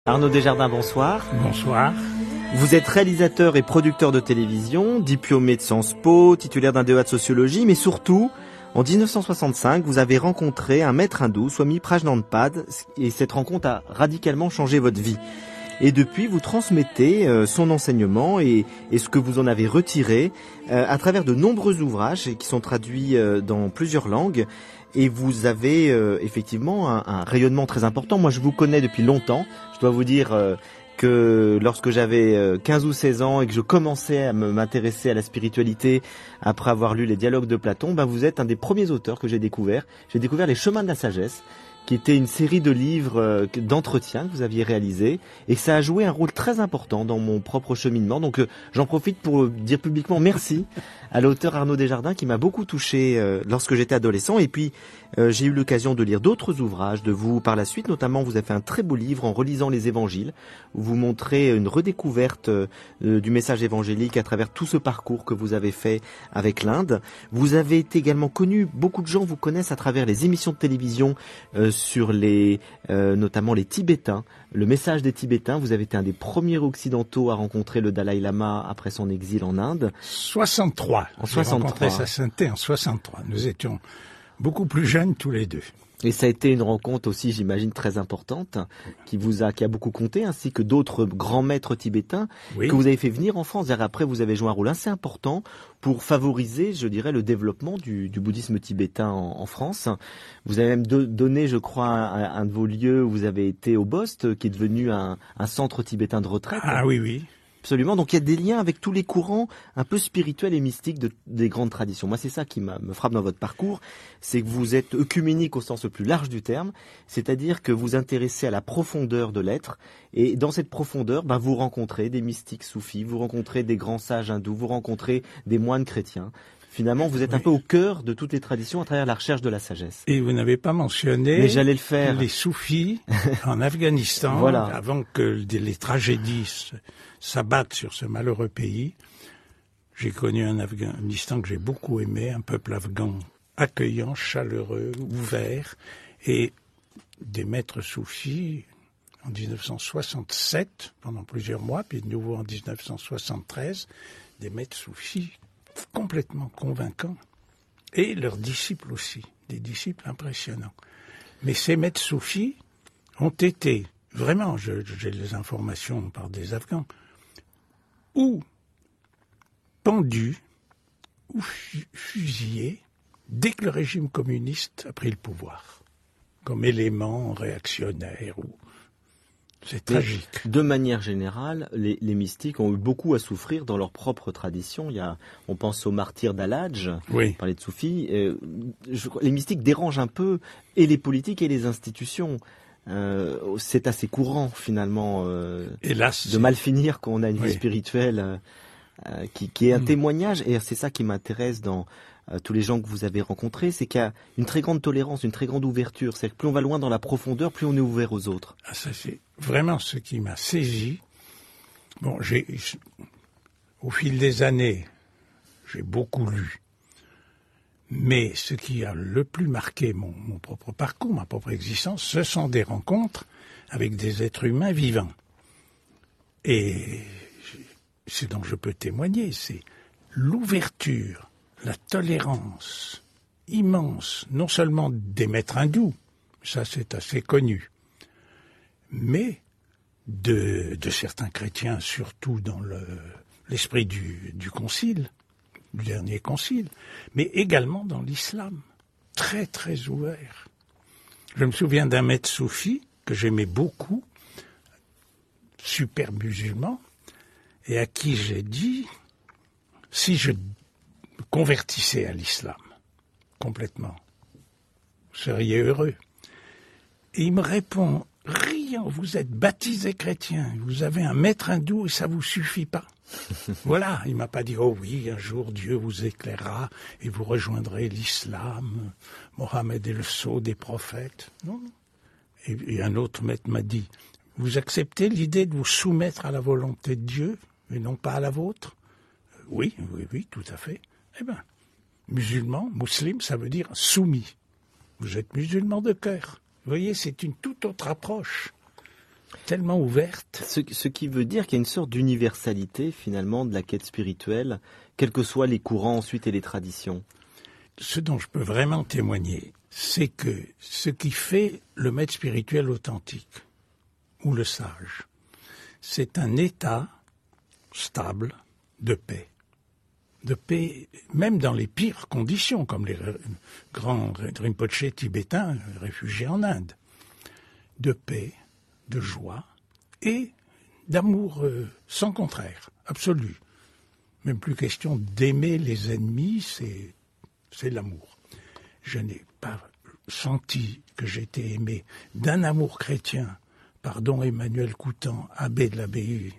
Arnaud Desjardins, bonsoir. Bonsoir. Vous êtes réalisateur et producteur de télévision, diplômé de Sciences Po, titulaire d'un DEA de sociologie, mais surtout, en 1965, vous avez rencontré un maître hindou, Swami Prajnanpad, et cette rencontre a radicalement changé votre vie. Et depuis, vous transmettez son enseignement et ce que vous en avez retiré à travers de nombreux ouvrages qui sont traduits dans plusieurs langues. Et vous avez effectivement un rayonnement très important. Moi, je vous connais depuis longtemps. Je dois vous dire que lorsque j'avais 15 ou 16 ans et que je commençais à m'intéresser à la spiritualité après avoir lu les dialogues de Platon, vous êtes un des premiers auteurs que j'ai découvert. J'ai découvert Les Chemins de la Sagesse, qui était une série de livres d'entretien que vous aviez réalisé, et ça a joué un rôle très important dans mon propre cheminement. Donc j'en profite pour dire publiquement merci à l'auteur Arnaud Desjardins, qui m'a beaucoup touché lorsque j'étais adolescent. Et puis j'ai eu l'occasion de lire d'autres ouvrages de vous par la suite. Notamment, vous avez fait un très beau livre en relisant les évangiles, où vous montrez une redécouverte du message évangélique à travers tout ce parcours que vous avez fait avec l'Inde. Vous avez été également connu, beaucoup de gens vous connaissent à travers les émissions de télévision sur notamment les Tibétains, le message des Tibétains. Vous avez été un des premiers occidentaux à rencontrer le Dalai Lama après son exil en Inde. 63. En 63. J'ai rencontré sa sainteté en 63. Nous étions beaucoup plus jeunes tous les deux. Et ça a été une rencontre aussi, j'imagine, très importante, qui a beaucoup compté, ainsi que d'autres grands maîtres tibétains, oui, que vous avez fait venir en France. Après, vous avez joué un rôle assez important pour favoriser, je dirais, le développement du bouddhisme tibétain en France. Vous avez même donné, je crois, un de vos lieux où vous avez été au Bost, qui est devenu un centre tibétain de retraite. Ah oui, oui. Absolument. Donc il y a des liens avec tous les courants un peu spirituels et mystiques des grandes traditions. Moi, c'est ça qui me frappe dans votre parcours, c'est que vous êtes œcuménique au sens le plus large du terme, c'est-à-dire que vous intéressez à la profondeur de l'être, et dans cette profondeur, vous rencontrez des mystiques soufis, vous rencontrez des grands sages hindous, vous rencontrez des moines chrétiens. Finalement, vous êtes un peu au cœur de toutes les traditions à travers la recherche de la sagesse. Et vous n'avez pas mentionné mais j'allais le faire, les soufis en Afghanistan, voilà, avant que les tragédies s'abattent sur ce malheureux pays. J'ai connu un Afghanistan que j'ai beaucoup aimé, un peuple afghan accueillant, chaleureux, ouvert, et des maîtres soufis en 1967, pendant plusieurs mois, puis de nouveau en 1973, des maîtres soufis complètement convaincants, et leurs disciples aussi, des disciples impressionnants. Mais ces maîtres soufis ont été, vraiment, j'ai les informations par des Afghans, ou pendus, ou fusillés, dès que le régime communiste a pris le pouvoir, comme élément réactionnaire. C'est tragique. De manière générale, les mystiques ont eu beaucoup à souffrir dans leur propre tradition. On pense aux martyrs d'Al-Hadj, oui, par les soufis. Les mystiques dérangent un peu et les politiques et les institutions. C'est assez courant, finalement, hélas, de mal finir quand on a une vie spirituelle qui est un témoignage. Et c'est ça qui m'intéresse dans tous les gens que vous avez rencontrés, c'est qu'il y a une très grande tolérance, une très grande ouverture. C'est que plus on va loin dans la profondeur, plus on est ouvert aux autres. Ah, ça, c'est vraiment ce qui m'a saisi. Bon, au fil des années, j'ai beaucoup lu. Mais ce qui a le plus marqué mon propre parcours, ma propre existence, ce sont des rencontres avec des êtres humains vivants. Et ce dont je peux témoigner, c'est l'ouverture, la tolérance immense, non seulement des maîtres hindous, ça c'est assez connu, mais de certains chrétiens, surtout dans l'esprit du concile, du dernier concile, mais également dans l'islam, très très ouvert. Je me souviens d'un maître soufi que j'aimais beaucoup, super musulman, et à qui j'ai dit, si je me convertissais à l'islam, complètement, vous seriez heureux. Et il me répond, riant, vous êtes baptisé chrétien, vous avez un maître hindou et ça vous suffit pas. Voilà, il m'a pas dit, oh oui, un jour Dieu vous éclairera et vous rejoindrez l'islam, Mohammed est le sceau des prophètes. Non. Et un autre maître m'a dit, vous acceptez l'idée de vous soumettre à la volonté de Dieu et non pas à la vôtre? Oui, tout à fait. Eh bien, musulman, ça veut dire soumis. Vous êtes musulman de cœur. Vous voyez, c'est une toute autre approche. tellement ouverte. Ce qui veut dire qu'il y a une sorte d'universalité finalement de la quête spirituelle, quels que soient les courants ensuite et les traditions. Ce dont je peux vraiment témoigner, c'est que ce qui fait le maître spirituel authentique, ou le sage, c'est un état stable de paix. De paix, même dans les pires conditions, comme les grands Rinpoché tibétains réfugiés en Inde. De paix, de joie et d'amour sans contraire, absolu. Même plus question d'aimer les ennemis, c'est l'amour. Je n'ai pas senti que j'étais aimé d'un amour chrétien par Don Emmanuel Coutan, abbé de l'abbaye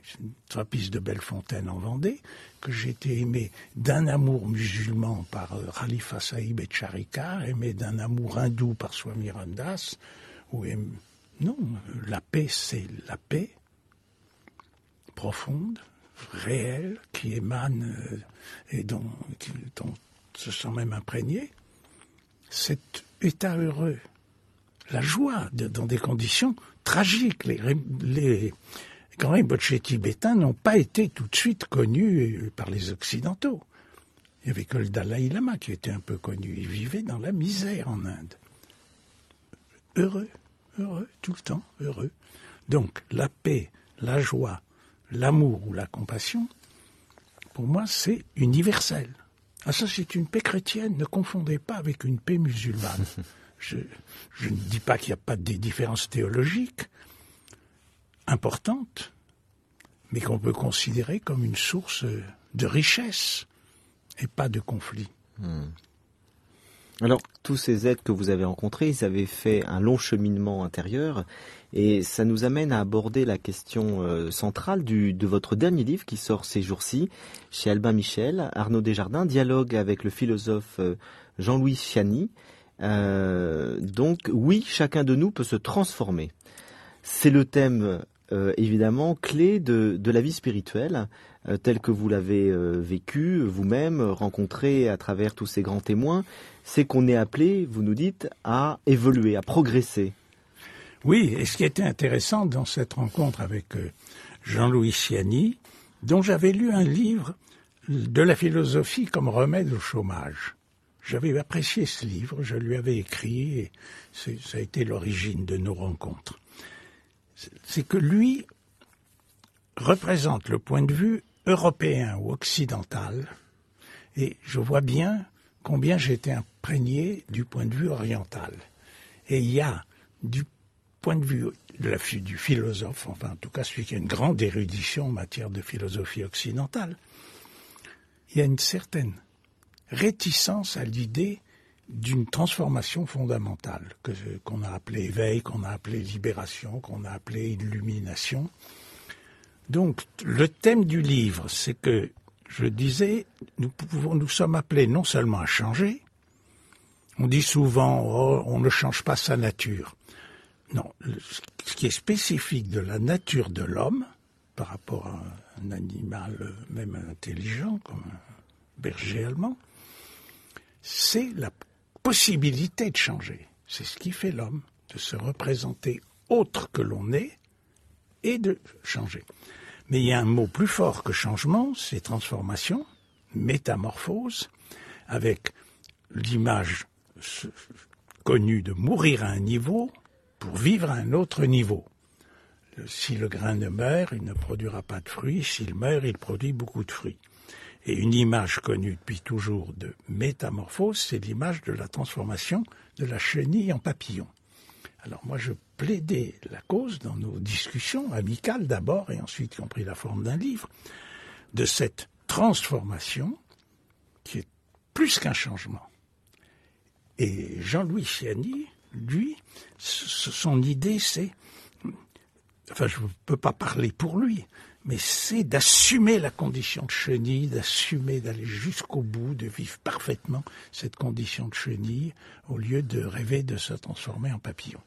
trappiste de Bellefontaine en Vendée, que j'étais aimé d'un amour musulman par Khalifa Sahib et Charikar, aimé d'un amour hindou par Swami Ramdas, non, la paix, c'est la paix profonde, réelle, qui émane et dont se sent même imprégné. Cet état heureux, la joie dans des conditions tragiques. Les grands Rinpoché tibétains n'ont pas été tout de suite connus par les Occidentaux. Il n'y avait que le Dalai Lama qui était un peu connu. Il vivait dans la misère en Inde. Heureux, tout le temps, heureux. Donc, la paix, la joie, l'amour ou la compassion, pour moi, c'est universel. Ah, ça, c'est une paix chrétienne. Ne confondez pas avec une paix musulmane. Je ne dis pas qu'il n'y a pas des différences théologiques importantes, mais qu'on peut considérer comme une source de richesse et pas de conflit. Alors, tous ces êtres que vous avez rencontrés, ils avaient fait un long cheminement intérieur, et ça nous amène à aborder la question centrale de votre dernier livre qui sort ces jours-ci, chez Albin Michel, Arnaud Desjardins, dialogue avec le philosophe Jean-Louis Chiani. Donc, oui, chacun de nous peut se transformer. C'est le thème, évidemment, clé de la vie spirituelle, tel que vous l'avez vécu vous-même, rencontré à travers tous ces grands témoins. C'est qu'on est appelé, vous nous dites, à évoluer, à progresser. Oui, et ce qui était intéressant dans cette rencontre avec Jean-Louis Chiani, dont j'avais lu un livre de la philosophie comme remède au chômage. J'avais apprécié ce livre, je lui avais écrit, et ça a été l'origine de nos rencontres. C'est que lui représente le point de vue européen ou occidental, et je vois bien combien j'étais imprégné du point de vue oriental. Et il y a, du point de vue du philosophe, enfin en tout cas celui qui a une grande érudition en matière de philosophie occidentale, il y a une certaine réticence à l'idée d'une transformation fondamentale, qu'on a appelée éveil, qu'on a appelée libération, qu'on a appelée illumination. Donc, le thème du livre, c'est que, je disais, nous sommes appelés non seulement à changer, on dit souvent, on ne change pas sa nature. Non, ce qui est spécifique de la nature de l'homme, par rapport à un animal même intelligent, comme un berger allemand, c'est la possibilité de changer. C'est ce qui fait l'homme, de se représenter autre que l'on est et de changer. Mais il y a un mot plus fort que changement, c'est transformation, métamorphose, avec l'image connue de mourir à un niveau pour vivre à un autre niveau. Si le grain ne meurt, il ne produira pas de fruits. S'il meurt, il produit beaucoup de fruits. Et une image connue depuis toujours de métamorphose, c'est l'image de la transformation de la chenille en papillon. Alors moi, je plaidais la cause dans nos discussions amicales d'abord, et ensuite qui ont pris la forme d'un livre, de cette transformation qui est plus qu'un changement. Et Jean-Louis Chiani, lui, son idée, c'est, enfin je ne peux pas parler pour lui, mais c'est d'assumer la condition de chenille, d'assumer d'aller jusqu'au bout, de vivre parfaitement cette condition de chenille, au lieu de rêver de se transformer en papillon.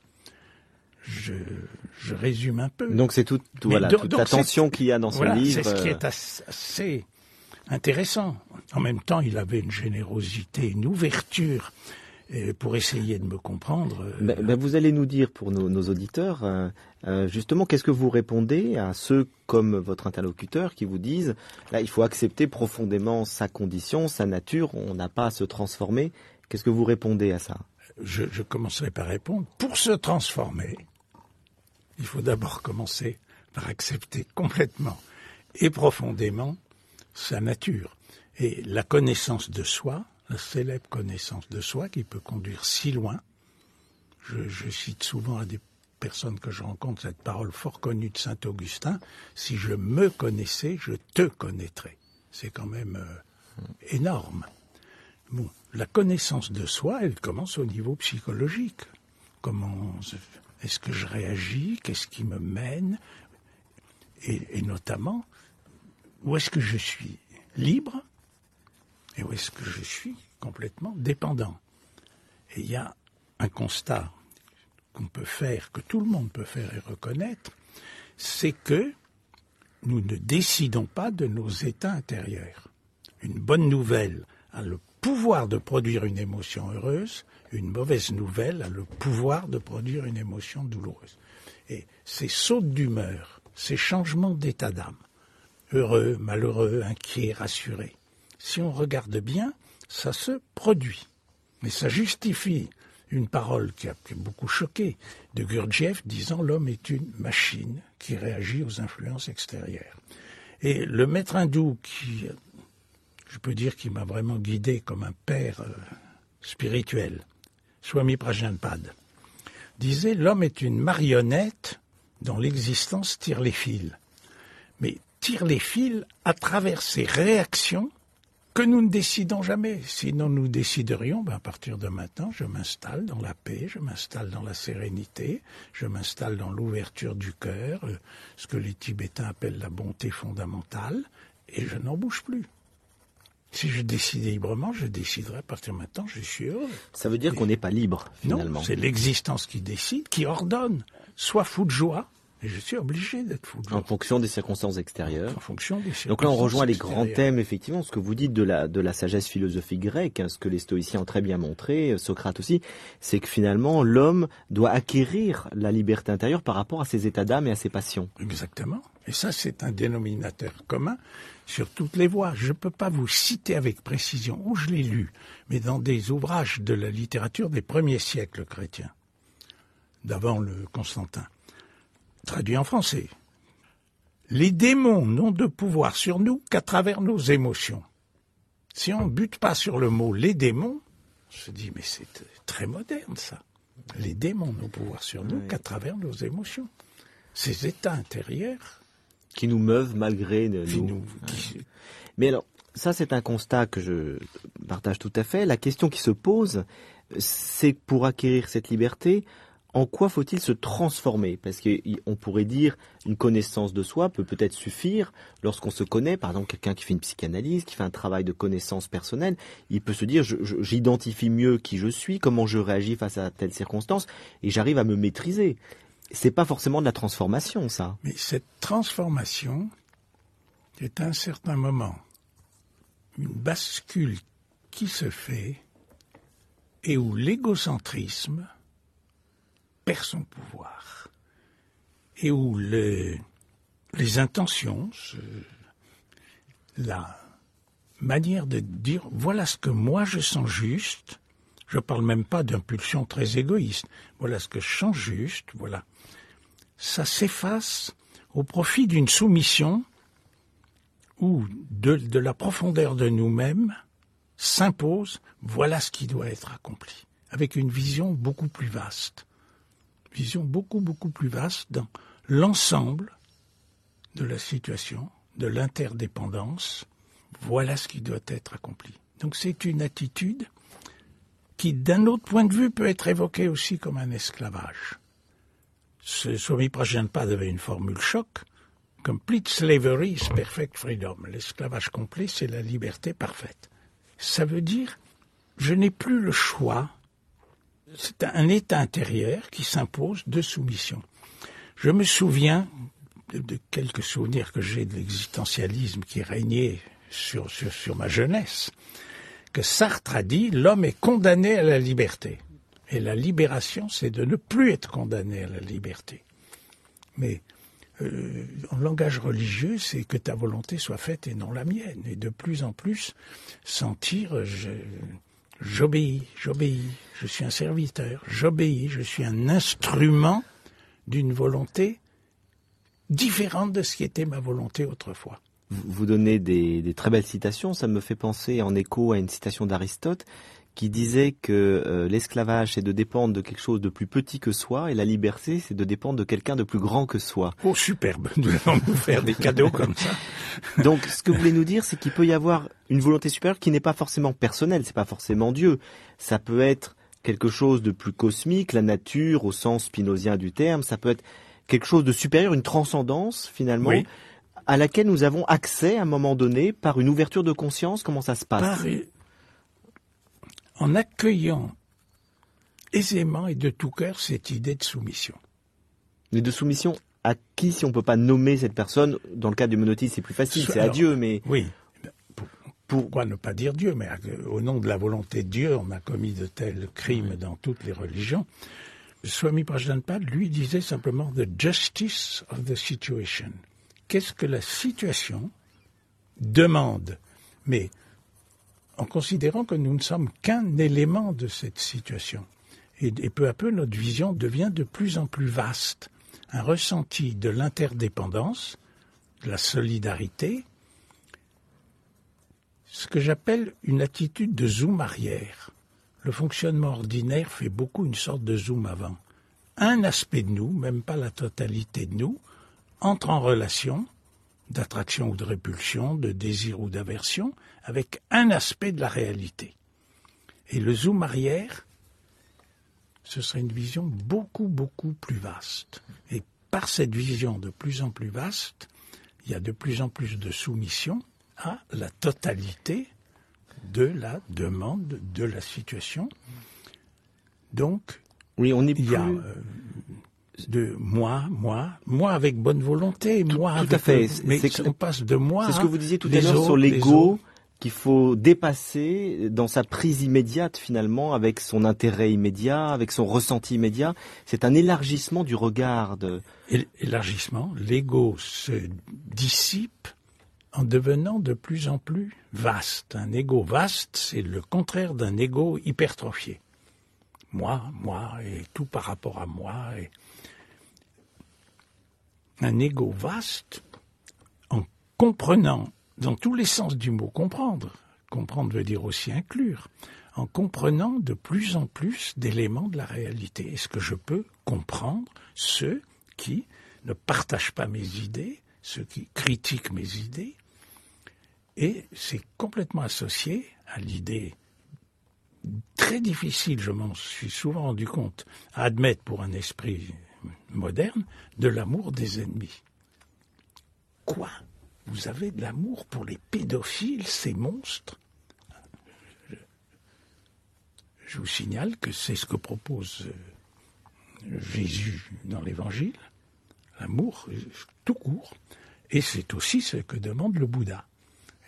Je résume un peu. Donc c'est toute la tension qu'il y a dans son livre. C'est ce qui est assez intéressant. En même temps, il avait une générosité, une ouverture Et pour essayer de me comprendre... vous allez nous dire pour nos auditeurs, justement, qu'est-ce que vous répondez à ceux comme votre interlocuteur qui vous disent, là, il faut accepter profondément sa condition, sa nature, on n'a pas à se transformer. Qu'est-ce que vous répondez à ça? Je commencerai par répondre. Pour se transformer, il faut d'abord commencer par accepter complètement et profondément sa nature. Et la connaissance de soi, la célèbre connaissance de soi qui peut conduire si loin. Je cite souvent à des personnes que je rencontre cette parole fort connue de saint Augustin, si je me connaissais, je te connaîtrais. C'est quand même énorme. Bon, la connaissance de soi, elle commence au niveau psychologique. Comment est-ce que je réagis? Qu'est-ce qui me mène? Et notamment, où est-ce que je suis libre et où est-ce que je suis complètement dépendant? Et il y a un constat qu'on peut faire, que tout le monde peut faire et reconnaître, c'est que nous ne décidons pas de nos états intérieurs. Une bonne nouvelle a le pouvoir de produire une émotion heureuse, une mauvaise nouvelle a le pouvoir de produire une émotion douloureuse. Et ces sautes d'humeur, ces changements d'état d'âme, heureux, malheureux, inquiet, rassuré, si on regarde bien, ça se produit. Mais ça justifie une parole qui a beaucoup choqué de Gurdjieff disant « l'homme est une machine qui réagit aux influences extérieures ». Et le maître hindou qui, je peux dire, qui m'a vraiment guidé comme un père spirituel, Swami Prajnapada, disait « l'homme est une marionnette dont l'existence tire les fils ». Mais tire les fils à travers ses réactions que nous ne décidons jamais. Sinon, nous déciderions, à partir de maintenant, je m'installe dans la paix, je m'installe dans la sérénité, je m'installe dans l'ouverture du cœur, ce que les Tibétains appellent la bonté fondamentale, et je n'en bouge plus. Si je décide librement, je déciderai à partir de maintenant, je suis heureux. Ça veut dire qu'on n'est pas libre, finalement. Non, c'est l'existence qui décide, qui ordonne. Sois fou de joie, et je suis obligé d'être fou de joie. En fonction des circonstances extérieures. En fonction des circonstances. Donc là, on rejoint les grands extérieures. thèmes, effectivement, ce que vous dites de la sagesse philosophique grecque, ce que les stoïciens ont très bien montré, Socrate aussi, c'est que finalement, l'homme doit acquérir la liberté intérieure par rapport à ses états d'âme et à ses passions. Exactement. Et ça, c'est un dénominateur commun sur toutes les voies. Je ne peux pas vous citer avec précision où je l'ai lu, mais dans des ouvrages de la littérature des premiers siècles chrétiens, d'avant le Constantin, traduit en français. Les démons n'ont de pouvoir sur nous qu'à travers nos émotions. Si on ne bute pas sur le mot « les démons », on se dit « mais c'est très moderne ça ». Les démons n'ont pouvoir sur nous qu'à travers nos émotions. Ces états intérieurs qui nous meuvent malgré nous. Mais alors, ça c'est un constat que je partage tout à fait. La question qui se pose, c'est pour acquérir cette liberté, en quoi faut-il se transformer? Parce qu'on pourrait dire une connaissance de soi peut-être suffire lorsqu'on se connaît. Par exemple, quelqu'un qui fait une psychanalyse, qui fait un travail de connaissance personnelle, il peut se dire j'identifie mieux qui je suis, comment je réagis face à telle circonstance, et j'arrive à me maîtriser. C'est pas forcément de la transformation, ça. Mais cette transformation est à un certain moment une bascule qui se fait et où l'égocentrisme perd son pouvoir et où les intentions, la manière de dire voilà ce que moi je sens juste, je ne parle même pas d'impulsion très égoïste, voilà ce que je sens juste, voilà. Ça s'efface au profit d'une soumission où de la profondeur de nous-mêmes s'impose voilà ce qui doit être accompli, avec une vision beaucoup plus vaste. Vision beaucoup plus vaste dans l'ensemble de la situation, de l'interdépendance. Voilà ce qui doit être accompli. Donc c'est une attitude qui, d'un autre point de vue, peut être évoquée aussi comme un esclavage. Swami Prajnapada avait une formule choc. Complete slavery is perfect freedom. L'esclavage complet, c'est la liberté parfaite. Ça veut dire, je n'ai plus le choix. C'est un état intérieur qui s'impose de soumission. Je me souviens de quelques souvenirs que j'ai de l'existentialisme qui régnait sur ma jeunesse, que Sartre a dit, l'homme est condamné à la liberté. Et la libération, c'est de ne plus être condamné à la liberté. Mais en langage religieux, c'est que ta volonté soit faite et non la mienne. Et de plus en plus, sentir, j'obéis, je suis un serviteur, j'obéis, je suis un instrument d'une volonté différente de ce qui était ma volonté autrefois. Vous donnez des très belles citations, ça me fait penser en écho à une citation d'Aristote qui disait que l'esclavage, c'est de dépendre de quelque chose de plus petit que soi, et la liberté, c'est de dépendre de quelqu'un de plus grand que soi. Oh, superbe, nous allons nous faire des cadeaux comme ça. Donc, ce que vous voulez nous dire, c'est qu'il peut y avoir une volonté supérieure qui n'est pas forcément personnelle, c'est pas forcément Dieu. Ça peut être quelque chose de plus cosmique, la nature au sens spinozien du terme, ça peut être quelque chose de supérieur, une transcendance, finalement, oui, à laquelle nous avons accès à un moment donné par une ouverture de conscience. Comment ça se passe ? En accueillant aisément et de tout cœur cette idée de soumission. Mais de soumission à qui, si on ne peut pas nommer cette personne? Dans le cas du monothéisme, c'est plus facile, c'est à Dieu, mais... Oui, pourquoi ne pas dire Dieu? Mais au nom de la volonté de Dieu, on a commis de tels crimes dans toutes les religions. Swami Prajnanpad, lui, disait simplement « the justice of the situation ». Qu'est-ce que la situation demande? Mais en considérant que nous ne sommes qu'un élément de cette situation. Et peu à peu, notre vision devient de plus en plus vaste. Un ressenti de l'interdépendance, de la solidarité, ce que j'appelle une attitude de zoom arrière. Le fonctionnement ordinaire fait beaucoup une sorte de zoom avant. Un aspect de nous, même pas la totalité de nous, entre en relation d'attraction ou de répulsion, de désir ou d'aversion, avec un aspect de la réalité. Et le zoom arrière, ce serait une vision beaucoup, beaucoup plus vaste. Et par cette vision de plus en plus vaste, il y a de plus en plus de soumission à la totalité de la demande, de la situation. Donc, oui, on est il y a de moi avec bonne volonté, moi avec... Tout à fait. Mais on passe de moi... C'est ce que vous disiez tout à l'heure sur l'ego, qu'il faut dépasser dans sa prise immédiate finalement, avec son intérêt immédiat, avec son ressenti immédiat. C'est un élargissement du regard. Élargissement, l'ego se dissipe en devenant de plus en plus vaste. Un ego vaste, c'est le contraire d'un ego hypertrophié. Moi, et tout par rapport à moi. Et... Un ego vaste, en comprenant, dans tous les sens du mot comprendre veut dire aussi inclure, en comprenant de plus en plus d'éléments de la réalité. Est-ce que je peux comprendre ceux qui ne partagent pas mes idées, ceux qui critiquent mes idées? Et c'est complètement associé à l'idée très difficile, je m'en suis souvent rendu compte, à admettre pour un esprit moderne, de l'amour des ennemis. Quoi? Vous avez de l'amour pour les pédophiles, ces monstres? Je vous signale que c'est ce que propose Jésus dans l'Évangile, l'amour tout court, et c'est aussi ce que demande le Bouddha.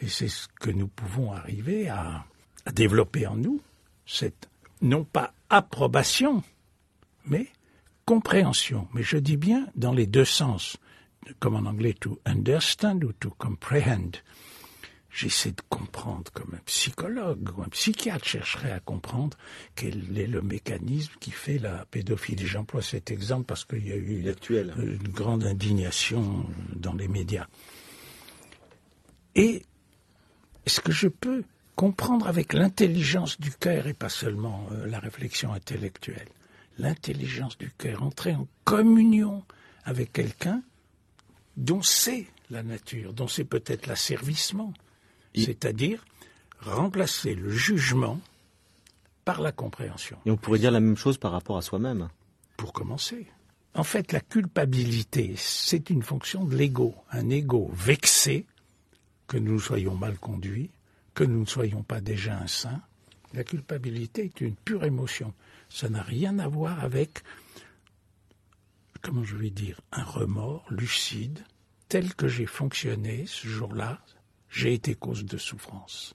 Et c'est ce que nous pouvons arriver à développer en nous, cette, non pas approbation, mais compréhension. Mais je dis bien dans les deux sens, comme en anglais to understand ou to comprehend. J'essaie de comprendre comme un psychologue ou un psychiatre chercherait à comprendre quel est le mécanisme qui fait la pédophilie. J'emploie cet exemple parce qu'il y a eu une grande indignation dans les médias. Et est-ce que je peux comprendre avec l'intelligence du cœur et pas seulement la réflexion intellectuelle, l'intelligence du cœur, entrer en communion avec quelqu'un dont c'est la nature, dont c'est peut-être l'asservissement, c'est-à-dire remplacer le jugement par la compréhension. Et on pourrait dire la même chose par rapport à soi-même. Pour commencer. En fait, la culpabilité, c'est une fonction de l'ego. Un ego vexé, que nous soyons mal conduits, que nous ne soyons pas déjà un saint. La culpabilité est une pure émotion. Ça n'a rien à voir avec, comment je vais dire, un remords lucide. Tel que j'ai fonctionné ce jour-là, j'ai été cause de souffrance.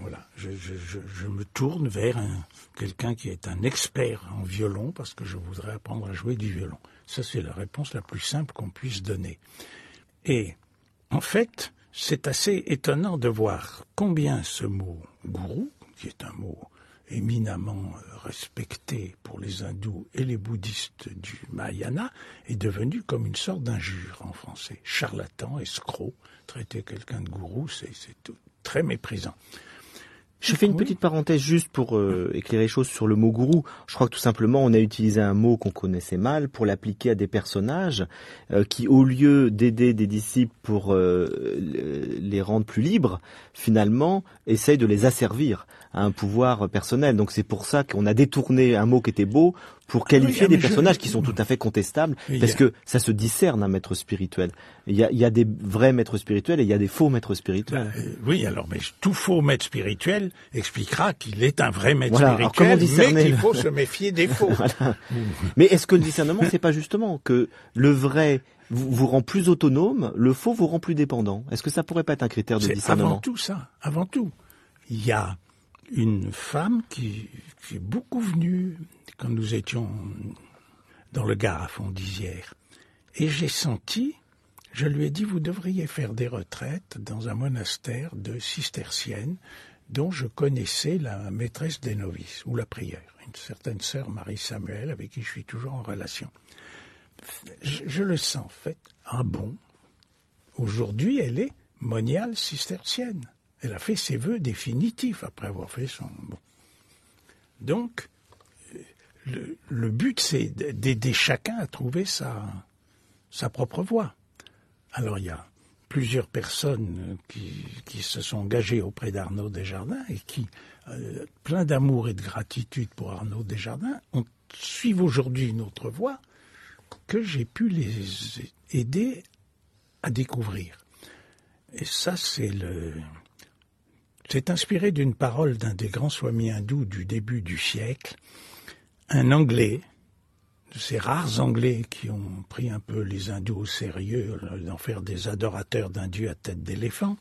Voilà, je me tourne vers quelqu'un qui est un expert en violon parce que je voudrais apprendre à jouer du violon. Ça, c'est la réponse la plus simple qu'on puisse donner. Et en fait, c'est assez étonnant de voir combien ce mot « gourou », qui est un mot éminemment respecté pour les hindous et les bouddhistes du Mahayana, est devenu comme une sorte d'injure en français. Charlatan, escroc, traiter quelqu'un de gourou, c'est très méprisant. Je fais une petite parenthèse juste pour éclairer les choses sur le mot gourou. Je crois que tout simplement on a utilisé un mot qu'on connaissait mal pour l'appliquer à des personnages qui, au lieu d'aider des disciples pour les rendre plus libres, finalement essayent de les asservir à un pouvoir personnel. Donc c'est pour ça qu'on a détourné un mot qui était beau pour qualifier des personnages qui sont tout à fait contestables, parce que ça se discerne un maître spirituel. Il y a des vrais maîtres spirituels et il y a des faux maîtres spirituels. Oui, alors, mais tout faux maître spirituel expliquera qu'il est un vrai maître voilà, spirituel, mais qu'il faut se méfier des faux. Voilà. Mais est-ce que le discernement, c'est pas justement que le vrai vous rend plus autonome, le faux vous rend plus dépendant? Est-ce que ça pourrait pas être un critère de discernement? Avant tout ça, avant tout. Il y a une femme qui est beaucoup venue quand nous étions dans le Gard à Fondisière. Et j'ai senti, je lui ai dit, vous devriez faire des retraites dans un monastère de cisterciennes dont je connaissais la maîtresse des novices, ou la prieure, une certaine sœur Marie Samuel, avec qui je suis toujours en relation. Je le sens, en fait. Ah bon? Aujourd'hui, elle est moniale cistercienne. Elle a fait ses vœux définitifs après avoir fait son... Bon. Donc, le but, c'est d'aider chacun à trouver sa propre voie. Alors, il y a plusieurs personnes qui se sont engagées auprès d'Arnaud Desjardins et qui, plein d'amour et de gratitude pour Arnaud Desjardins, suivent aujourd'hui une autre voie que j'ai pu les aider à découvrir. Et ça, c'est inspiré d'une parole d'un des grands swamis hindous du début du siècle, un Anglais, de ces rares Anglais qui ont pris un peu les hindous au sérieux, d'en faire des adorateurs d'un dieu à tête d'éléphant,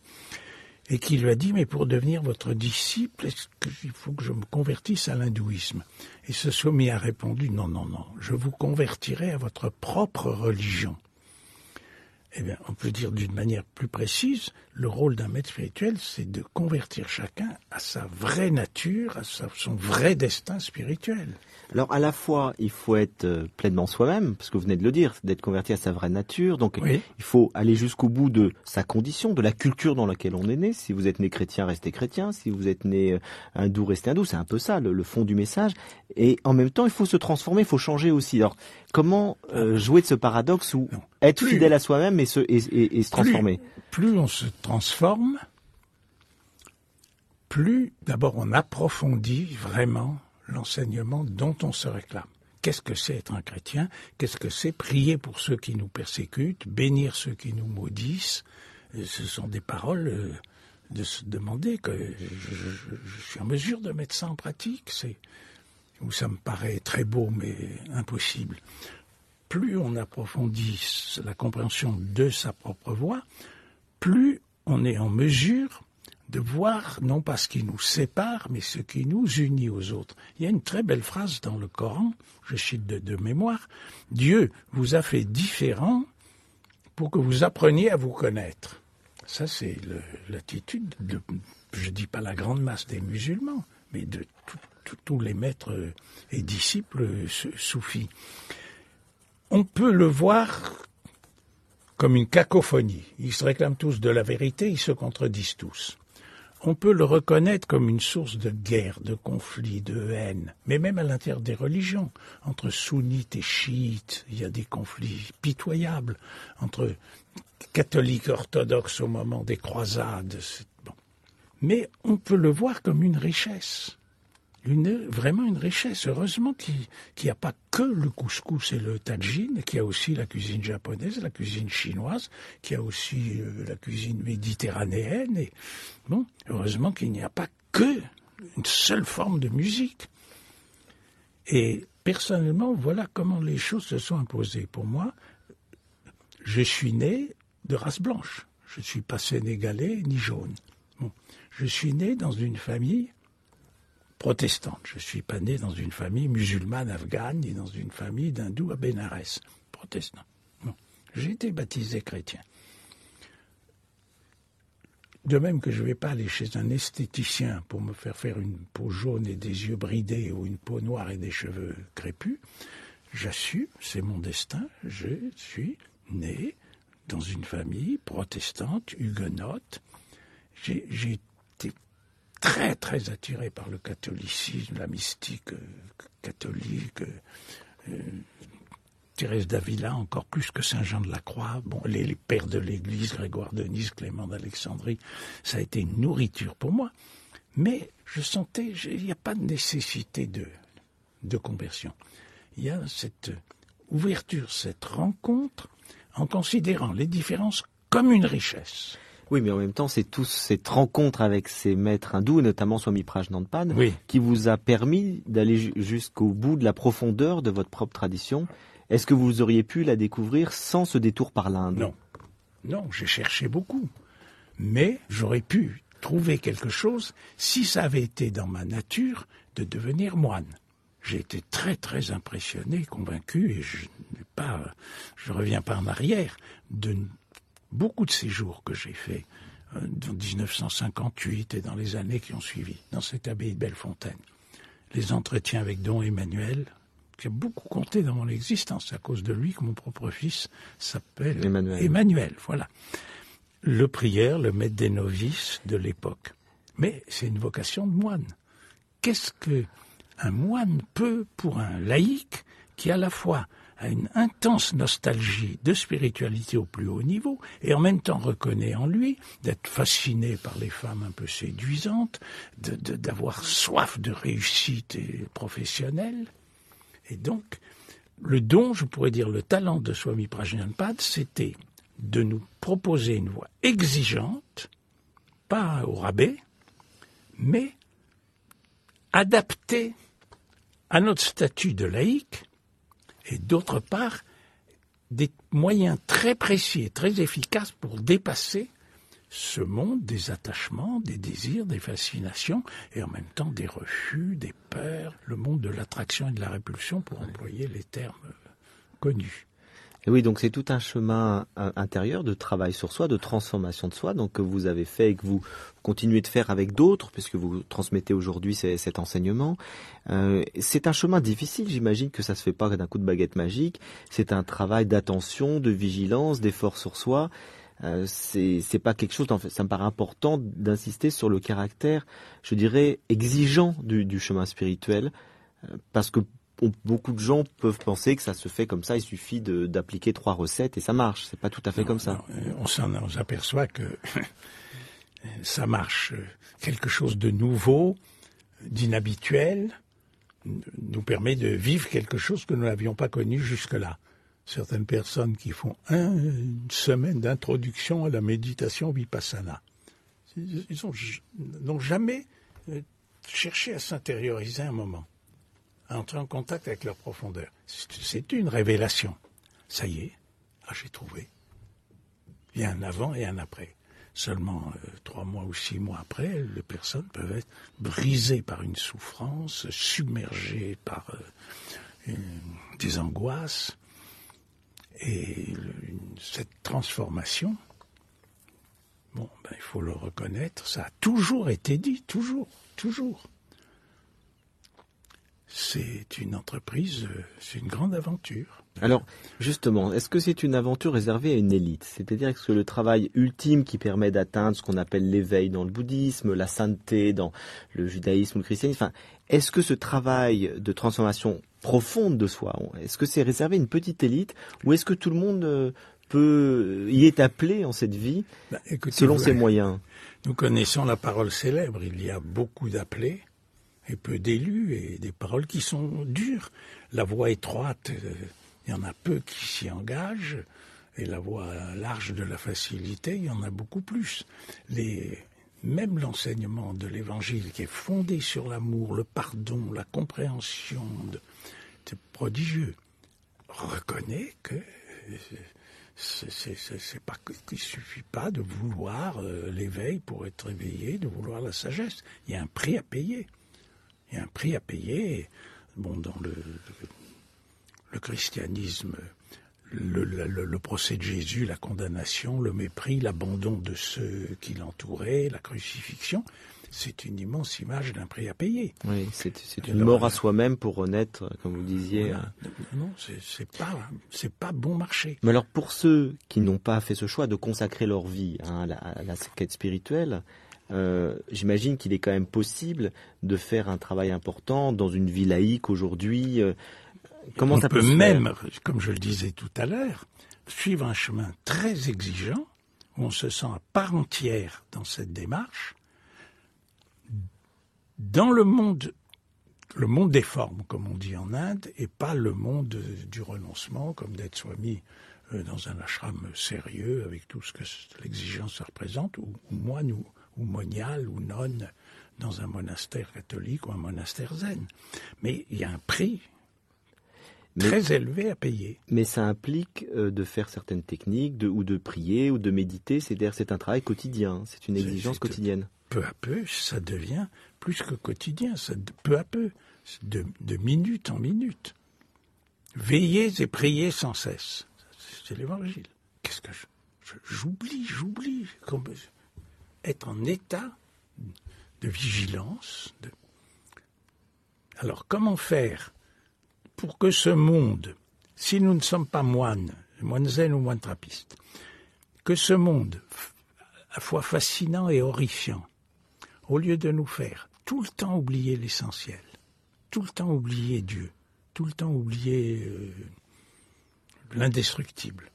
et qui lui a dit, mais pour devenir votre disciple, il faut que je me convertisse à l'hindouisme. Et ce swami a répondu, non, je vous convertirai à votre propre religion. Eh bien, on peut dire d'une manière plus précise, le rôle d'un maître spirituel, c'est de convertir chacun à sa vraie nature, à son vrai destin spirituel. Alors, à la fois, il faut être pleinement soi-même, parce que vous venez de le dire, d'être converti à sa vraie nature. Donc, oui. Il faut aller jusqu'au bout de sa condition, de la culture dans laquelle on est né. Si vous êtes né chrétien, restez chrétien. Si vous êtes né hindou, restez hindou. C'est un peu ça, le fond du message. Et en même temps, il faut se transformer, il faut changer aussi. Alors, comment jouer de ce paradoxe où être fidèle à soi-même et se transformer? Plus on se transforme, plus d'abord on approfondit vraiment l'enseignement dont on se réclame. Qu'est-ce que c'est être un chrétien? Qu'est-ce que c'est prier pour ceux qui nous persécutent, bénir ceux qui nous maudissent? Ce sont des paroles de se demander que je suis en mesure de mettre ça en pratique. Où ça me paraît très beau mais impossible. Plus on approfondit la compréhension de sa propre voie, plus on est en mesure de voir non pas ce qui nous sépare, mais ce qui nous unit aux autres. Il y a une très belle phrase dans le Coran, je cite de mémoire, « Dieu vous a fait différents pour que vous appreniez à vous connaître ». Ça, c'est l'attitude de, je dis pas la grande masse des musulmans, mais de tous les maîtres et disciples soufis. On peut le voir comme une cacophonie. Ils se réclament tous de la vérité, ils se contredisent tous. On peut le reconnaître comme une source de guerre, de conflit, de haine, mais même à l'intérieur des religions. Entre sunnites et chiites, il y a des conflits pitoyables. Entre catholiques et orthodoxes au moment des croisades. Bon. Mais on peut le voir comme une richesse. Vraiment une richesse. Heureusement qu'il n'y a pas que le couscous et le tagine, qu'il y a aussi la cuisine japonaise, la cuisine chinoise, qu'il y a aussi la cuisine méditerranéenne. Et, bon, heureusement qu'il n'y a pas que une seule forme de musique. Et personnellement, voilà comment les choses se sont imposées. Pour moi, je suis né de race blanche. Je ne suis pas sénégalais ni jaune. Bon, Je suis né dans une famille protestante. Je ne suis pas né dans une famille musulmane afghane, ni dans une famille d'hindous à Bénarès, protestant. Non. J'ai été baptisé chrétien. De même que je ne vais pas aller chez un esthéticien pour me faire une peau jaune et des yeux bridés ou une peau noire et des cheveux crépus, j'assume, c'est mon destin, je suis né dans une famille protestante, huguenote. J'ai été très, très attiré par le catholicisme, la mystique catholique, Thérèse d'Avila, encore plus que Saint Jean de la Croix, bon, les pères de l'Église, Grégoire de Nysse, Clément d'Alexandrie, ça a été une nourriture pour moi. Mais je sentais, il n'y a pas de nécessité de conversion. Il y a cette ouverture, cette rencontre, en considérant les différences comme une richesse. Oui, mais en même temps, c'est toute cette rencontre avec ces maîtres hindous, notamment Swami Prajnanpad, Oui. qui vous a permis d'aller jusqu'au bout de la profondeur de votre propre tradition. Est-ce que vous auriez pu la découvrir sans ce détour par l'Inde ? Non, j'ai cherché beaucoup. Mais j'aurais pu trouver quelque chose si ça avait été dans ma nature de devenir moine. J'ai été très, très impressionné, convaincu, et je reviens pas en arrière, de beaucoup de séjours que j'ai faits en 1958 et dans les années qui ont suivi, dans cette abbaye de Bellefontaine. Les entretiens avec Don Emmanuel, qui a beaucoup compté dans mon existence, à cause de lui que mon propre fils s'appelle Emmanuel. Voilà. Le prieur, le maître des novices de l'époque. Mais c'est une vocation de moine. Qu'est-ce qu'un moine peut pour un laïc qui à la fois a une intense nostalgie de spiritualité au plus haut niveau et en même temps reconnaît en lui d'être fasciné par les femmes un peu séduisantes, d'avoir soif de réussite professionnelle. Et donc, le don, je pourrais dire le talent de Swami Prajnanpad, c'était de nous proposer une voie exigeante, pas au rabais, mais adaptée à notre statut de laïc, et d'autre part, des moyens très précis et très efficaces pour dépasser ce monde des attachements, des désirs, des fascinations, et en même temps des refus, des peurs, le monde de l'attraction et de la répulsion, pour employer les termes connus. Et oui, donc c'est tout un chemin intérieur de travail sur soi, de transformation de soi, donc que vous avez fait et que vous continuez de faire avec d'autres, puisque vous transmettez aujourd'hui cet enseignement. C'est un chemin difficile, j'imagine que ça se fait pas d'un coup de baguette magique. C'est un travail d'attention, de vigilance, d'effort sur soi. C'est pas quelque chose, en fait, ça me paraît important d'insister sur le caractère, je dirais, exigeant du chemin spirituel, parce que beaucoup de gens peuvent penser que ça se fait comme ça, il suffit d'appliquer 3 recettes et ça marche. C'est pas tout à fait comme ça. On s'en aperçoit que ça marche. Quelque chose de nouveau, d'inhabituel, nous permet de vivre quelque chose que nous n'avions pas connu jusque-là. Certaines personnes qui font une semaine d'introduction à la méditation vipassana, ils n'ont jamais cherché à s'intérioriser un moment, à entrer en contact avec leur profondeur. C'est une révélation. Ça y est, j'ai trouvé. Il y a un avant et un après. Seulement 3 mois ou 6 mois après, les personnes peuvent être brisées par une souffrance, submergées par des angoisses. Et cette transformation, il faut le reconnaître, ça a toujours été dit, toujours. C'est une entreprise, c'est une grande aventure. Alors, justement, est-ce que c'est une aventure réservée à une élite ? C'est-à-dire que le travail ultime qui permet d'atteindre ce qu'on appelle l'éveil dans le bouddhisme, la sainteté dans le judaïsme ou le christianisme, est-ce que ce travail de transformation profonde de soi, est-ce que c'est réservé à une petite élite ou est-ce que tout le monde y est appelé en cette vie selon ses moyens ? Nous connaissons la parole célèbre, il y a beaucoup d'appelés et peu d'élus et des paroles qui sont dures. La voie étroite, il y en a peu qui s'y engagent et la voie large de la facilité, il y en a beaucoup plus. Même l'enseignement de l'Évangile qui est fondé sur l'amour, le pardon, la compréhension, c'est prodigieux. Reconnaît que C'est pas, il suffit pas de vouloir l'éveil pour être éveillé, de vouloir la sagesse. Il y a un prix à payer. Il y a un prix à payer. Bon, dans le christianisme, le procès de Jésus, la condamnation, le mépris, l'abandon de ceux qui l'entouraient, la crucifixion, c'est une immense image d'un prix à payer. Oui, c'est une mort à soi-même pour renaître, comme vous disiez. Voilà. Non, c'est pas bon marché. Mais alors, pour ceux qui n'ont pas fait ce choix de consacrer leur vie à la quête spirituelle, j'imagine qu'il est quand même possible de faire un travail important dans une vie laïque aujourd'hui. Comment ça peut se même, faire ? comme je le disais tout à l'heure, suivre un chemin très exigeant, où on se sent à part entière dans cette démarche, dans le monde des formes, comme on dit en Inde, et pas le monde du renoncement, comme d'être swami dans un ashram sérieux, avec tout ce que l'exigence représente, ou moine, ou monial, ou nonne, dans un monastère catholique ou un monastère zen. Mais il y a un prix très élevé à payer. Mais ça implique de faire certaines techniques, ou de prier, ou de méditer. C'est-à-dire, c'est un travail quotidien, c'est une exigence quotidienne. Peu à peu, ça devient plus que quotidien, peu à peu, de minute en minute. Veillez et priez sans cesse. C'est l'évangile. Qu'est-ce que j'oublie. Être en état de vigilance. Alors, comment faire pour que ce monde, si nous ne sommes pas moines zen ou moines trappistes, que ce monde, à la fois fascinant et horrifiant, au lieu de nous faire tout le temps oublier l'essentiel, tout le temps oublier Dieu, tout le temps oublier l'indestructible,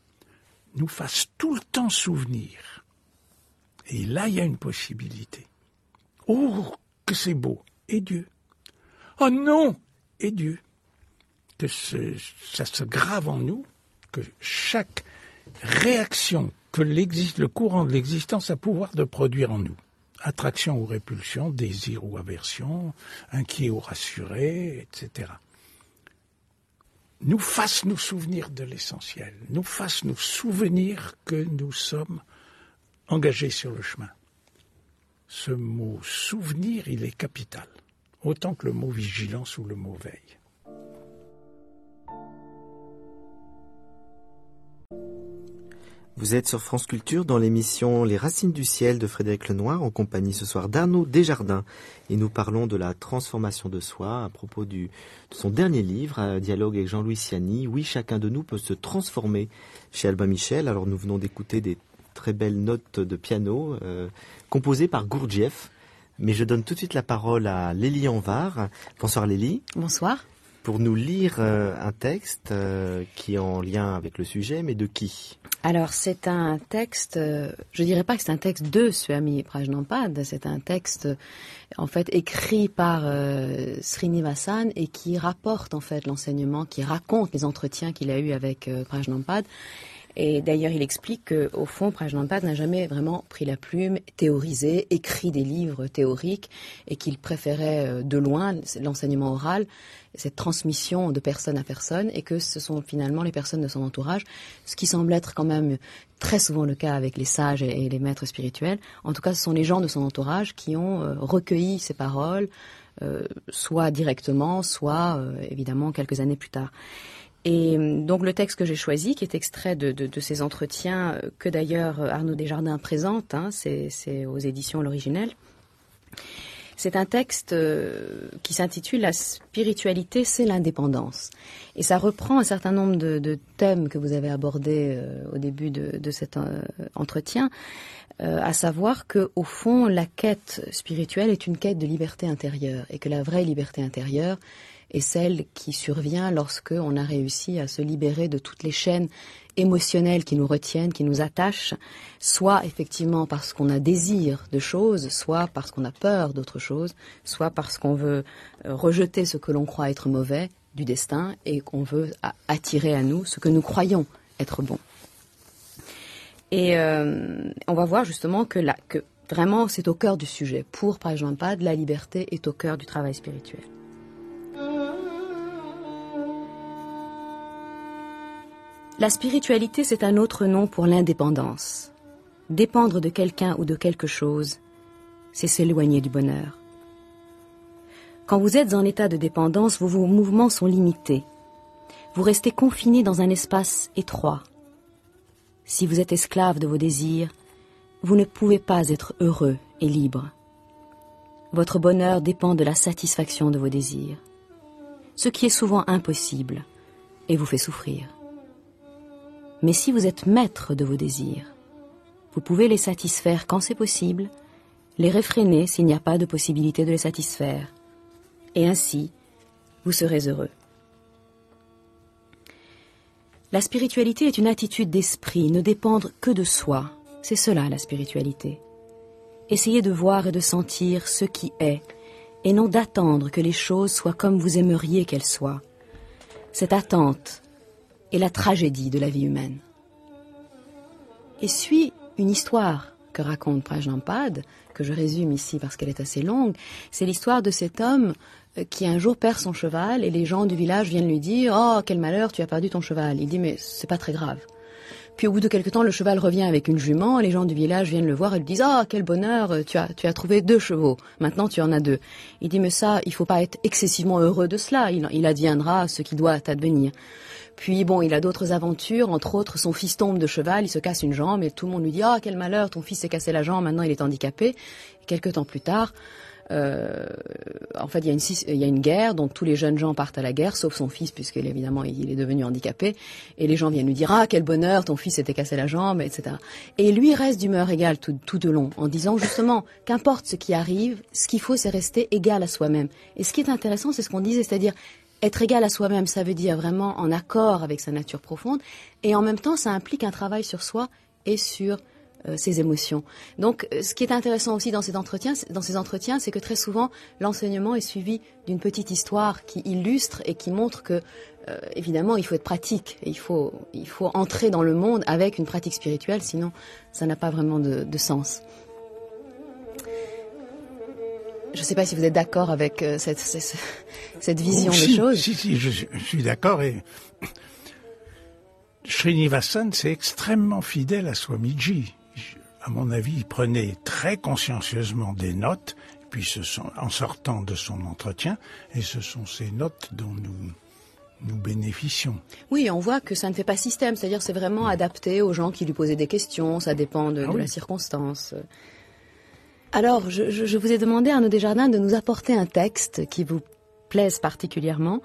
nous fasse tout le temps souvenir. Et là, il y a une possibilité. Oh, que c'est beau! Et Dieu? Oh non! Et Dieu? Que ça se grave en nous, que chaque réaction que le courant de l'existence a pouvoir de produire en nous, attraction ou répulsion, désir ou aversion, inquiet ou rassuré, etc., nous fasse nous souvenir de l'essentiel, nous fasse nous souvenir que nous sommes engagés sur le chemin. Ce mot « souvenir », il est capital, autant que le mot « vigilance » ou le mot « veille ». Vous êtes sur France Culture dans l'émission Les Racines du Ciel de Frédéric Lenoir en compagnie ce soir d'Arnaud Desjardins. Et nous parlons de la transformation de soi à propos de son dernier livre, un dialogue avec Jean-Louis Siani. Oui, chacun de nous peut se transformer chez Albin Michel. Alors nous venons d'écouter des très belles notes de piano composées par Gurdjieff. Mais je donne tout de suite la parole à Lélie Anvar. Bonsoir Lélie. Bonsoir. Pour nous lire un texte qui est en lien avec le sujet, mais de qui ? Alors, c'est un texte, je dirais pas que c'est un texte de Swami Prajnampad, c'est un texte, en fait, écrit par Srinivasan et qui rapporte, en fait, l'enseignement, qui raconte les entretiens qu'il a eus avec Prajnampad. Et d'ailleurs, il explique qu'au fond, Prajnampad n'a jamais vraiment pris la plume, théorisé, écrit des livres théoriques et qu'il préférait de loin l'enseignement oral, cette transmission de personne à personne, et que ce sont finalement les personnes de son entourage, ce qui semble être quand même très souvent le cas avec les sages et les maîtres spirituels. En tout cas, ce sont les gens de son entourage qui ont recueilli ces paroles, soit directement, soit évidemment quelques années plus tard. Et donc le texte que j'ai choisi, qui est extrait de ces entretiens que d'ailleurs Arnaud Desjardins présente, c'est aux éditions L'Originel, c'est un texte qui s'intitule « La spiritualité, c'est l'indépendance ». Et ça reprend un certain nombre de thèmes que vous avez abordés au début de cet entretien, à savoir qu'au fond, la quête spirituelle est une quête de liberté intérieure et que la vraie liberté intérieure est celle qui survient lorsque on a réussi à se libérer de toutes les chaînes émotionnelles qui nous retiennent, qui nous attachent, soit effectivement parce qu'on a désir de choses, soit parce qu'on a peur d'autre chose, soit parce qu'on veut rejeter ce que l'on croit être mauvais du destin et qu'on veut attirer à nous ce que nous croyons être bon. Et on va voir justement que vraiment c'est au cœur du sujet. Pour Prajnampad, la liberté est au cœur du travail spirituel. La spiritualité, c'est un autre nom pour l'indépendance. Dépendre de quelqu'un ou de quelque chose, c'est s'éloigner du bonheur. Quand vous êtes en état de dépendance, vos mouvements sont limités. Vous restez confiné dans un espace étroit. Si vous êtes esclave de vos désirs, vous ne pouvez pas être heureux et libre. Votre bonheur dépend de la satisfaction de vos désirs, ce qui est souvent impossible et vous fait souffrir. Mais si vous êtes maître de vos désirs, vous pouvez les satisfaire quand c'est possible, les réfréner s'il n'y a pas de possibilité de les satisfaire, et ainsi, vous serez heureux. La spiritualité est une attitude d'esprit, ne dépendre que de soi. C'est cela la spiritualité. Essayez de voir et de sentir ce qui est, et non d'attendre que les choses soient comme vous aimeriez qu'elles soient. Cette attente est la tragédie de la vie humaine. Et suit une histoire que raconte Prajnampad, que je résume ici parce qu'elle est assez longue. C'est l'histoire de cet homme qui un jour perd son cheval et les gens du village viennent lui dire « Oh, quel malheur, tu as perdu ton cheval !» Il dit « Mais c'est pas très grave !» Puis au bout de quelque temps, le cheval revient avec une jument, les gens du village viennent le voir et lui disent « Ah, quel bonheur, tu as trouvé 2 chevaux, maintenant tu en as 2. » Il dit « Mais ça, il faut pas être excessivement heureux de cela, il adviendra ce qui doit advenir. » Puis bon, il a d'autres aventures, entre autres son fils tombe de cheval, il se casse une jambe et tout le monde lui dit « Ah, quel malheur, ton fils s'est cassé la jambe, maintenant il est handicapé. » Et quelque temps plus tard, en fait, il y a une guerre, donc tous les jeunes gens partent à la guerre, sauf son fils, puisqu'il évidemment il est devenu handicapé. Et les gens viennent lui dire « Ah, quel bonheur, ton fils s'était cassé la jambe, etc. » Et lui reste d'humeur égale tout de long, en disant justement, qu'importe ce qui arrive, ce qu'il faut, c'est rester égal à soi-même. Et ce qui est intéressant, c'est ce qu'on disait, c'est-à-dire être égal à soi-même, ça veut dire vraiment en accord avec sa nature profonde, et en même temps, ça implique un travail sur soi et sur ses émotions. Donc, ce qui est intéressant aussi dans ces entretiens, c'est que très souvent, l'enseignement est suivi d'une petite histoire qui illustre et qui montre que, évidemment, il faut être pratique. Et il faut entrer dans le monde avec une pratique spirituelle, sinon, ça n'a pas vraiment de sens. Je ne sais pas si vous êtes d'accord avec cette vision des choses. Si, je suis d'accord. Et Srinivasan, c'est extrêmement fidèle à Swamiji. À mon avis, il prenait très consciencieusement des notes, puis en sortant de son entretien, et ce sont ces notes dont nous bénéficions. Oui, on voit que ça ne fait pas système, c'est-à-dire c'est vraiment adapté aux gens qui lui posaient des questions, ça dépend de la circonstance. Alors, je vous ai demandé, Arnaud Desjardins, de nous apporter un texte qui vous plaise particulièrement,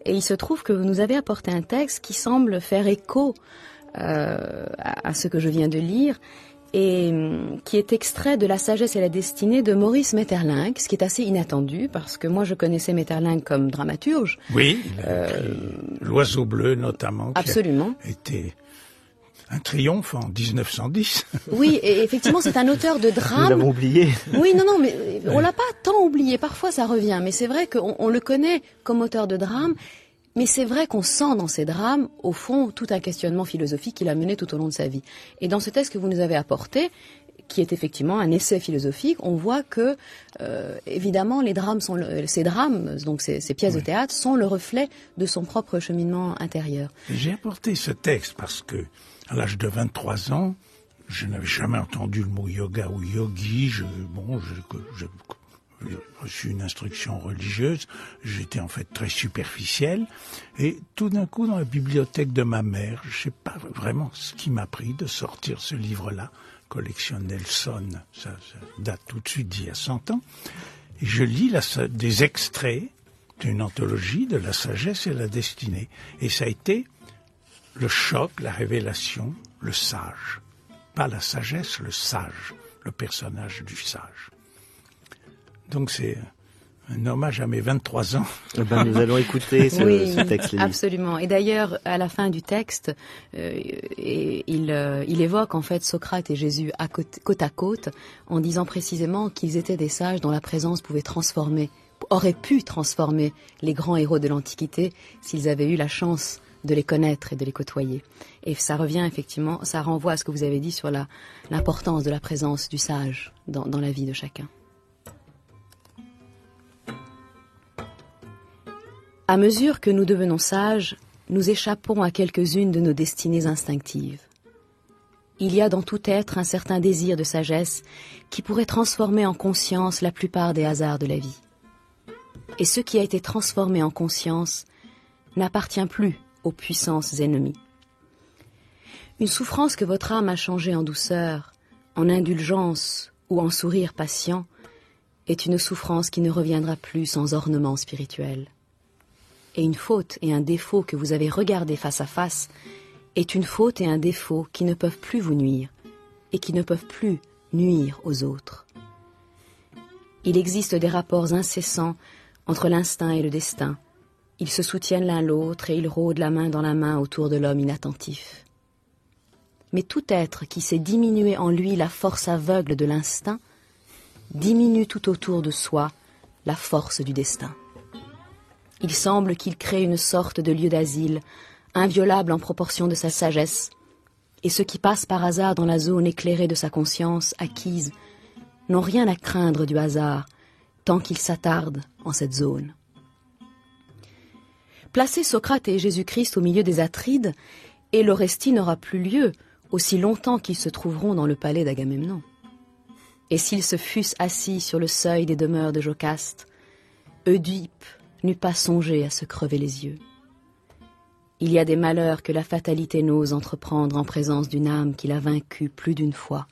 et il se trouve que vous nous avez apporté un texte qui semble faire écho à ce que je viens de lire, et qui est extrait de La sagesse et la destinée de Maurice Maeterlinck, ce qui est assez inattendu, parce que moi je connaissais Maeterlinck comme dramaturge. Oui, L'Oiseau bleu notamment, absolument. Qui a été un triomphe en 1910. Oui, et effectivement c'est un auteur de drame. Nous l'avons oublié. Oui, non, mais on l'a pas tant oublié, parfois ça revient, mais c'est vrai qu'on le connaît comme auteur de drame. Mais c'est vrai qu'on sent dans ces drames, au fond, tout un questionnement philosophique qu'il a mené tout au long de sa vie. Et dans ce texte que vous nous avez apporté, qui est effectivement un essai philosophique, on voit que, évidemment, ces drames, donc ces pièces de théâtre, sont le reflet de son propre cheminement intérieur. J'ai apporté ce texte parce que, à l'âge de 23 ans, je n'avais jamais entendu le mot yoga ou yogi. J'ai reçu une instruction religieuse, j'étais en fait très superficiel, et tout d'un coup dans la bibliothèque de ma mère, je sais pas vraiment ce qui m'a pris de sortir ce livre-là, collection Nelson, ça date tout de suite d'il y a 100 ans, et je lis des extraits d'une anthologie de La sagesse et la destinée, et ça a été le choc, la révélation, le sage, pas la sagesse, le sage, le personnage du sage. Donc c'est un hommage à mes 23 ans. Nous allons écouter ce texte. Absolument. Et d'ailleurs, à la fin du texte, il évoque en fait Socrate et Jésus côte à côte, en disant précisément qu'ils étaient des sages dont la présence aurait pu transformer les grands héros de l'Antiquité s'ils avaient eu la chance de les connaître et de les côtoyer. Et ça revient effectivement, ça renvoie à ce que vous avez dit sur l'importance de la présence du sage dans la vie de chacun. À mesure que nous devenons sages, nous échappons à quelques-unes de nos destinées instinctives. Il y a dans tout être un certain désir de sagesse qui pourrait transformer en conscience la plupart des hasards de la vie. Et ce qui a été transformé en conscience n'appartient plus aux puissances ennemies. Une souffrance que votre âme a changée en douceur, en indulgence ou en sourire patient, est une souffrance qui ne reviendra plus sans ornement spirituel. Et une faute et un défaut que vous avez regardés face à face est une faute et un défaut qui ne peuvent plus vous nuire et qui ne peuvent plus nuire aux autres. Il existe des rapports incessants entre l'instinct et le destin. Ils se soutiennent l'un l'autre et ils rôdent la main dans la main autour de l'homme inattentif. Mais tout être qui sait diminuer en lui la force aveugle de l'instinct diminue tout autour de soi la force du destin. Il semble qu'il crée une sorte de lieu d'asile, inviolable en proportion de sa sagesse, et ceux qui passent par hasard dans la zone éclairée de sa conscience acquise n'ont rien à craindre du hasard, tant qu'ils s'attardent en cette zone. Placez Socrate et Jésus-Christ au milieu des Atrides, et l'Orestie n'aura plus lieu aussi longtemps qu'ils se trouveront dans le palais d'Agamemnon. Et s'ils se fussent assis sur le seuil des demeures de Jocaste, Oedipe n'eût pas songé à se crever les yeux. Il y a des malheurs que la fatalité n'ose entreprendre en présence d'une âme qu'il a vaincue plus d'une fois,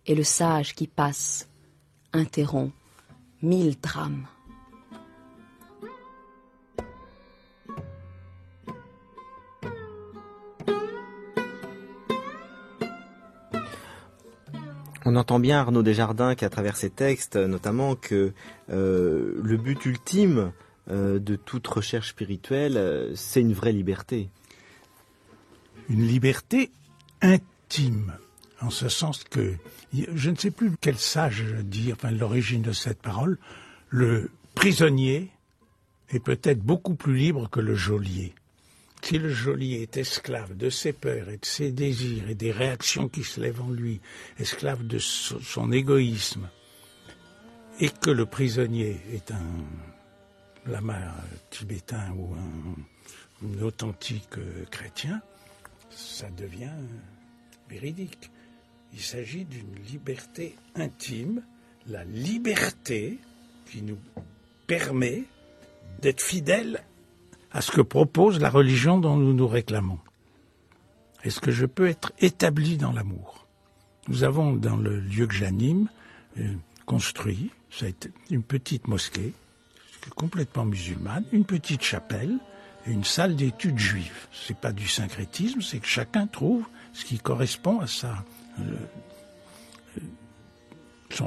et le sage qui passe interrompt 1000 drames. On entend bien Arnaud Desjardins qu'à travers ses textes, notamment que le but ultime de toute recherche spirituelle, c'est une vraie liberté. Une liberté intime, en ce sens que, je ne sais plus quel sage dit, enfin l'origine de cette parole, le prisonnier est peut-être beaucoup plus libre que le geôlier. Si le geôlier est esclave de ses peurs et de ses désirs et des réactions qui se lèvent en lui, esclave de son égoïsme, et que le prisonnier est un lama tibétain ou un authentique chrétien, ça devient véridique. Il s'agit d'une liberté intime, la liberté qui nous permet d'être fidèles à ce que propose la religion dont nous nous réclamons. Est-ce que je peux être établi dans l'amour? Nous avons, dans le lieu que j'anime, construit, ça a été une petite mosquée, complètement musulmane, une petite chapelle et une salle d'études juives. C'est pas du syncrétisme, c'est que chacun trouve ce qui correspond à son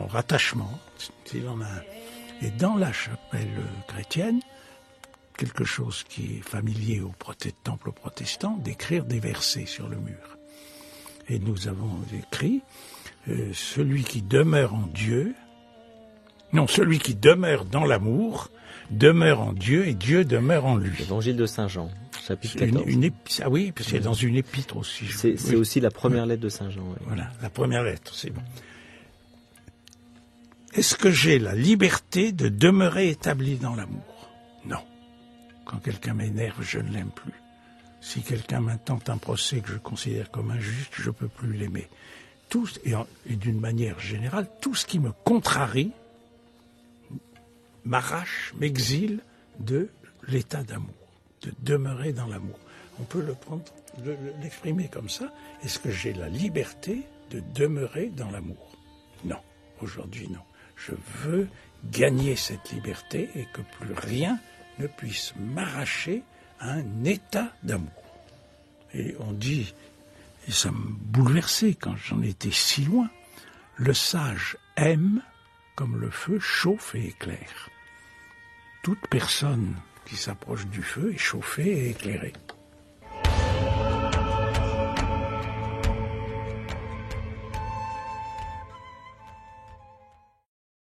rattachement, s'il en a un. Et dans la chapelle chrétienne, quelque chose qui est familier au temple protestant, d'écrire des versets sur le mur. Et nous avons écrit celui qui demeure en Dieu, celui qui demeure dans l'amour, demeure en Dieu et Dieu demeure en lui. L'évangile de Saint Jean, chapitre 14. Oui, parce que c'est dans une épître aussi. C'est aussi la première lettre de Saint Jean. Oui. Voilà, la première lettre, c'est bon. Est-ce que j'ai la liberté de demeurer établi dans l'amour? Non. Quand quelqu'un m'énerve, je ne l'aime plus. Si quelqu'un m'intente un procès que je considère comme injuste, je ne peux plus l'aimer. Et d'une manière générale, tout ce qui me contrarie m'arrache, m'exile de l'état d'amour, de demeurer dans l'amour. On peut l'exprimer comme ça. Est-ce que j'ai la liberté de demeurer dans l'amour? Non. Aujourd'hui, non. Je veux gagner cette liberté et que plus rien ne puisse m'arracher à un état d'amour. Et on dit, et ça me bouleversait quand j'en étais si loin, le sage aime comme le feu chauffe et éclaire. Toute personne qui s'approche du feu est chauffée et éclairée.